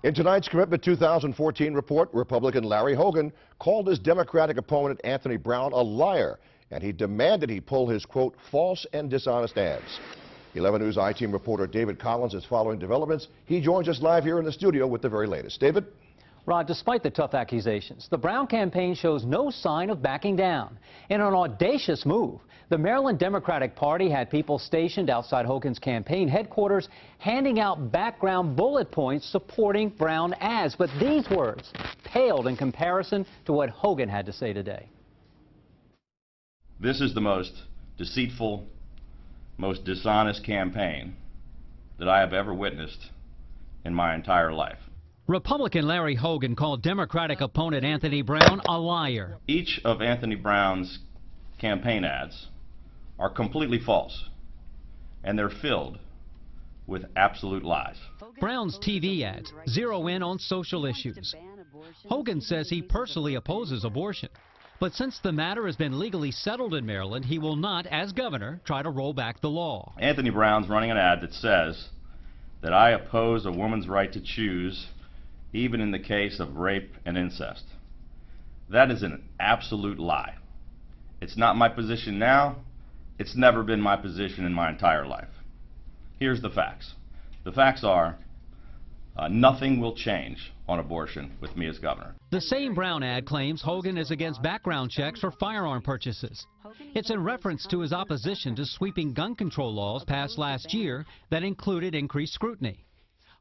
In tonight's Commitment 2014 report, Republican Larry Hogan called his Democratic opponent Anthony Brown a liar, and he demanded he pull his, quote, false and dishonest ads. 11 News I-Team reporter David Collins is following developments. He joins us live here in the studio with the very latest. David? Rod, despite the tough accusations, the Brown campaign shows no sign of backing down. In an audacious move, the Maryland Democratic Party had people stationed outside Hogan's campaign headquarters handing out background bullet points supporting Brown ads. But these words paled in comparison to what Hogan had to say today. This is the most deceitful, most dishonest campaign that I have ever witnessed in my entire life. Republican Larry Hogan called Democratic opponent Anthony Brown a liar. Each of Anthony Brown's campaign ads are completely false, and they're filled with absolute lies. Brown's TV ads zero in on social issues. Hogan says he personally opposes abortion, but since the matter has been legally settled in Maryland, he will not, as governor, try to roll back the law. Anthony Brown's running an ad that says that I oppose a woman's right to choose, even in the case of rape and incest. That is an absolute lie. It's not my position now. It's never been my position in my entire life. Here's the facts. The facts are nothing will change on abortion with me as governor. The same Brown ad claims Hogan is against background checks for firearm purchases. It's in reference to his opposition to sweeping gun control laws passed last year that included increased scrutiny.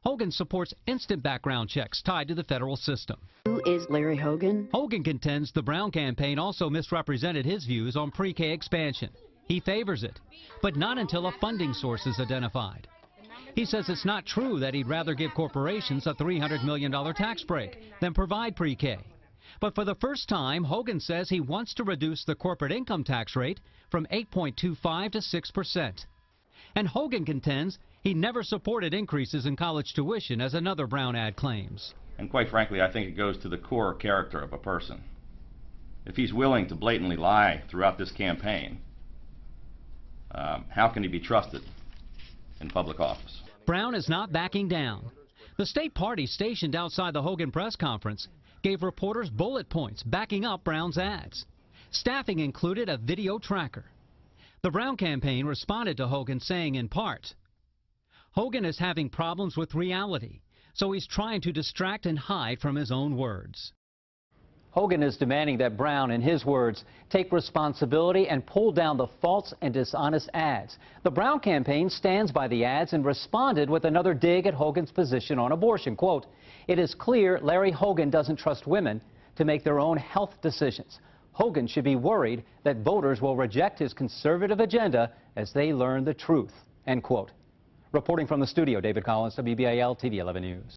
Hogan supports instant background checks tied to the federal system. Who is Larry Hogan? Hogan contends the Brown campaign also misrepresented his views on pre-K expansion. He favors it, but not until a funding source is identified. He says it's not true that he'd rather give corporations a $300 million tax break than provide pre-K. But for the first time, Hogan says he wants to reduce the corporate income tax rate from 8.25% to 6%. And Hogan contends he never supported increases in college tuition, as another Brown ad claims. And quite frankly, I think it goes to the core character of a person. If he's willing to blatantly lie throughout this campaign, how can he be trusted in public office? Brown is not backing down. The state party stationed outside the Hogan press conference gave reporters bullet points backing up Brown's ads. Staffing included a video tracker. The Brown campaign responded to Hogan saying in part, Hogan is having problems with reality, so he's trying to distract and hide from his own words. Hogan is demanding that Brown, in his words, take responsibility and pull down the false and dishonest ads. The Brown campaign stands by the ads and responded with another dig at Hogan's position on abortion. Quote, it is clear Larry Hogan doesn't trust women to make their own health decisions. Hogan should be worried that voters will reject his conservative agenda as they learn the truth. End quote. Reporting from the studio, David Collins, WBAL TV 11 News.